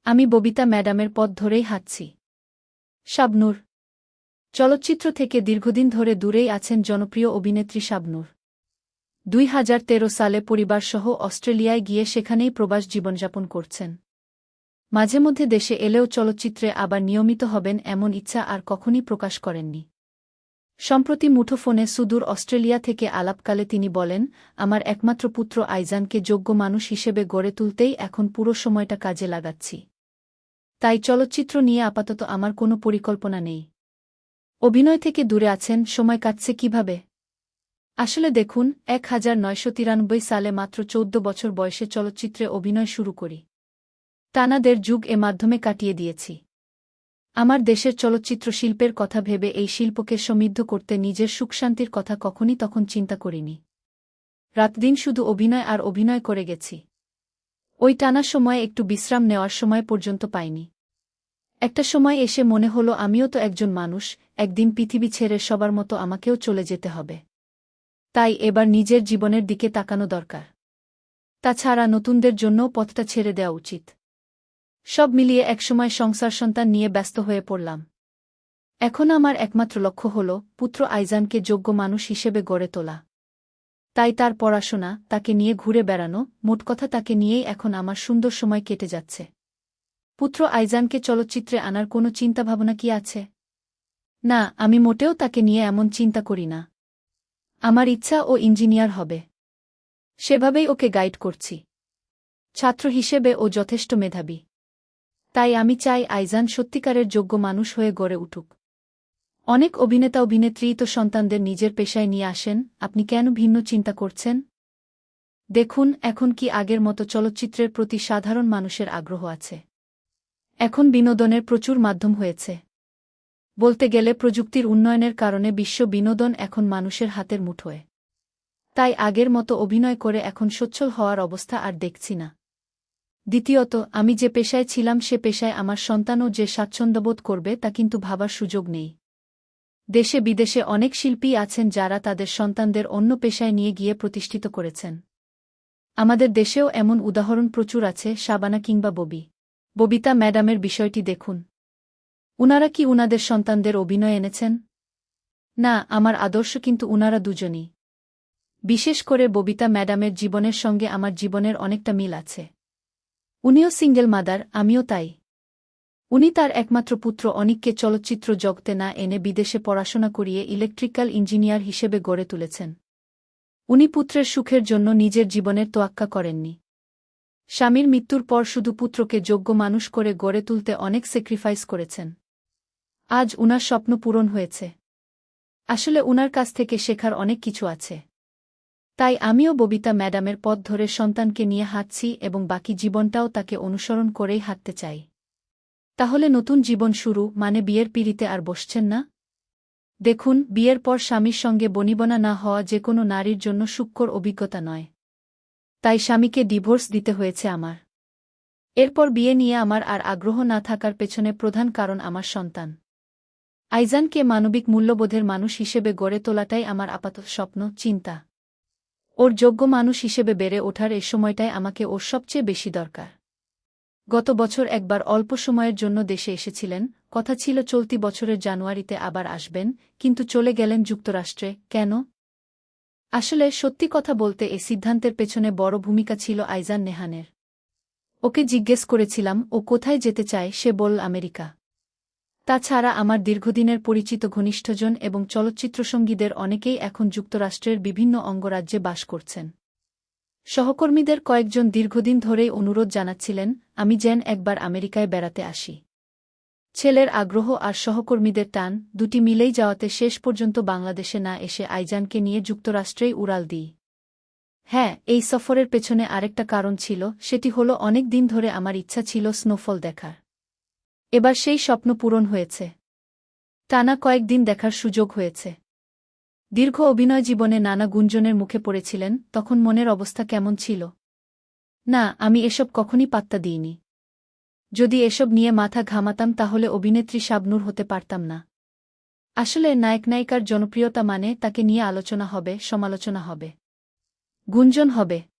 আমি ববিতা ম্যাডামের পথ ধরেই হাঁটছি। শাবনূর। চলচ্চিত্র থেকে দীর্ঘদিন ধরে দূরেই আছেন জনপ্রিয় অভিনেত্রী শাবনূর। ২০১৩ সালে পরিবারসহ অস্ট্রেলিয়ায় গিয়ে সেখানেই প্রবাস জীবনযাপন করছেন। মাঝে মধ্যে দেশে এলেও চলচ্চিত্রে আবার নিয়মিত হবেন এমন ইচ্ছা আর কখনই প্রকাশ করেননি। সম্প্রতি মুঠোফোনে সুদূর অস্ট্রেলিয়া থেকে আলাপকালে তিনি বলেন, আমার একমাত্র পুত্র আইজানকে যোগ্য মানুষ হিসেবে গড়ে তুলতেই এখন পুরো সময়টা কাজে লাগাচ্ছি। তাই চলচ্চিত্র নিয়ে আপাতত আমার কোনো পরিকল্পনা নেই। অভিনয় থেকে দূরে আছেন, সময় কাটছে কিভাবে? আসলে দেখুন, ১৯৯৯ সালে মাত্র ১৪ বছর বয়সে চলচ্চিত্রে অভিনয় শুরু করি। টানা ১.৫ যুগ এ মাধ্যমে কাটিয়ে দিয়েছি। আমার দেশের চলচ্চিত্র শিল্পের কথা ভেবে এই শিল্পকে সমৃদ্ধ করতে নিজের সুখশান্তির কথা কখনই তখন চিন্তা করিনি। রাতদিন শুধু অভিনয় আর অভিনয় করে গেছি। ওই টানা সময়ে একটু বিশ্রাম নেওয়ার সময় পর্যন্ত পাইনি। একটা সময় এসে মনে হলো আমিও তো একজন মানুষ, একদিন পৃথিবী ছেড়ে সবার মতো আমাকেও চলে যেতে হবে। তাই এবার নিজের জীবনের দিকে তাকানো দরকার। তাছাড়া নতুনদের জন্যও পথটা ছেড়ে দেওয়া উচিত। সব মিলিয়ে একসময় সংসার সন্তান নিয়ে ব্যস্ত হয়ে পড়লাম। এখন আমার একমাত্র লক্ষ্য হল পুত্র আইজানকে যোগ্য মানুষ হিসেবে গড়ে তোলা। তাই তার পড়াশোনা, তাকে নিয়ে ঘুরে বেড়ানো, মোটকথা তাকে নিয়েই এখন আমার সুন্দর সময় কেটে যাচ্ছে। পুত্র আইজানকে চলচ্চিত্রে আনার কোনো চিন্তাভাবনা কি আছে? না, আমি মোটেও তাকে নিয়ে এমন চিন্তা করি না। আমার ইচ্ছা ও ইঞ্জিনিয়ার হবে। সেভাবেই ওকে গাইড করছি। ছাত্র হিসেবে ও যথেষ্ট মেধাবী। তাই আমি চাই আইজান সত্যিকারের যোগ্য মানুষ হয়ে গড়ে উঠুক। অনেক অভিনেতা অভিনেত্রীই তো সন্তানদের নিজের পেশায় নিয়ে আসেন, আপনি কেন ভিন্ন চিন্তা করছেন? দেখুন, এখন কি আগের মতো চলচ্চিত্রের প্রতি সাধারণ মানুষের আগ্রহ আছে? এখন বিনোদনের প্রচুর মাধ্যম হয়েছে। বলতে গেলে প্রযুক্তির উন্নয়নের কারণে বিশ্ব বিনোদন এখন মানুষের হাতের মুঠোয়। তাই আগের মতো অভিনয় করে এখন সচ্ছল হওয়ার অবস্থা আর দেখছি না। দ্বিতীয়ত, আমি যে পেশায় ছিলাম সে পেশায় আমার সন্তানও যে স্বাচ্ছন্দ্যবোধ করবে তা কিন্তু ভাবার সুযোগ নেই। দেশে বিদেশে অনেক শিল্পী আছেন যারা তাদের সন্তানদের অন্য পেশায় নিয়ে গিয়ে প্রতিষ্ঠিত করেছেন। আমাদের দেশেও এমন উদাহরণ প্রচুর আছে, শাবানা কিংবা ববিতা ম্যাডামের বিষয়টি দেখুন। উনারা কি উনাদের সন্তানদের অভিনয় এনেছেন? না, আমার আদর্শ কিন্তু উনারা দুজনই। বিশেষ করে ববিতা ম্যাডামের জীবনের সঙ্গে আমার জীবনের অনেকটা মিল আছে। উনিও সিঙ্গেল মাদার, আমিও তাই। উনি তার একমাত্র পুত্র অনিককে চলচ্চিত্র জগতে না এনে বিদেশে পড়াশোনা করিয়ে ইলেকট্রিক্যাল ইঞ্জিনিয়ার হিসেবে গড়ে তুলেছেন। উনি পুত্রের সুখের জন্য নিজের জীবনের তোয়াক্কা করেননি। স্বামীর মৃত্যুর পর শুধু পুত্রকে যোগ্য মানুষ করে গড়ে তুলতে অনেক স্যাক্রিফাইস করেছেন। আজ উনার স্বপ্ন পূরণ হয়েছে। আসলে উনার কাছ থেকে শেখার অনেক কিছু আছে। তাই আমিও ববিতা ম্যাডামের পথ ধরে সন্তানকে নিয়ে হাঁটছি এবং বাকি জীবনটাও তাকে অনুসরণ করেই হাঁটতে চাই। তাহলে নতুন জীবন শুরু মানে বিয়ের পিঁড়িতে আর বসছেন না? দেখুন, বিয়ের পর স্বামীর সঙ্গে বনিবনা না হওয়া যে কোনো নারীর জন্য সুখকর অভিজ্ঞতা নয়। তাই স্বামীকে ডিভোর্স দিতে হয়েছে আমার। এরপর বিয়ে নিয়ে আমার আর আগ্রহ না থাকার পেছনে প্রধান কারণ আমার সন্তান। আইজানকে মানবিক মূল্যবোধের মানুষ হিসেবে গড়ে তোলাটাই আমার আপাতত স্বপ্ন, চিন্তা। ওর যোগ্য মানুষ হিসেবে বেড়ে ওঠার এ সময়টায় আমাকে ওর সবচেয়ে বেশি দরকার। গত বছর একবার অল্প সময়ের জন্য দেশে এসেছিলেন, কথা ছিল চলতি বছরের জানুয়ারিতে আবার আসবেন, কিন্তু চলে গেলেন যুক্তরাষ্ট্রে। কেন? আসলে সত্যি কথা বলতে এ সিদ্ধান্তের পেছনে বড় ভূমিকা ছিল আইজান নেহানের। ওকে জিজ্ঞেস করেছিলাম ও কোথায় যেতে চায়, সে বলল আমেরিকা। তাছাড়া আমার দীর্ঘদিনের পরিচিত ঘনিষ্ঠজন এবং চলচ্চিত্রসঙ্গীদের অনেকেই এখন যুক্তরাষ্ট্রের বিভিন্ন অঙ্গরাজ্যে বাস করছেন। সহকর্মীদের কয়েকজন দীর্ঘদিন ধরেই অনুরোধ জানাচ্ছিলেন আমি যেন একবার আমেরিকায় বেড়াতে আসি। ছেলের আগ্রহ আর সহকর্মীদের টান দুটি মিলেই যাওয়াতে শেষ পর্যন্ত বাংলাদেশে না এসে আইজানকে নিয়ে যুক্তরাষ্ট্রেই উড়াল দিই। হ্যাঁ, এই সফরের পেছনে আরেকটা কারণ ছিল, সেটি হলো অনেক দিন ধরে আমার ইচ্ছা ছিল স্নোফল দেখার। এবার সেই স্বপ্ন পূরণ হয়েছে। টানা কয়েকদিন দেখার সুযোগ হয়েছে। দীর্ঘ অভিনয় জীবনে নানা গুঞ্জনের মুখে পড়েছিলেন, তখন মনের অবস্থা কেমন ছিল? না, আমি এসব কখনই পাত্তা দিইনি। যদি এসব নিয়ে মাথা ঘামাতাম তাহলে অভিনেত্রী শাবনূর হতে পারতাম না। আসলে নায়ক নায়িকার জনপ্রিয়তা মানে তাকে নিয়ে আলোচনা হবে, সমালোচনা হবে, গুঞ্জন হবে।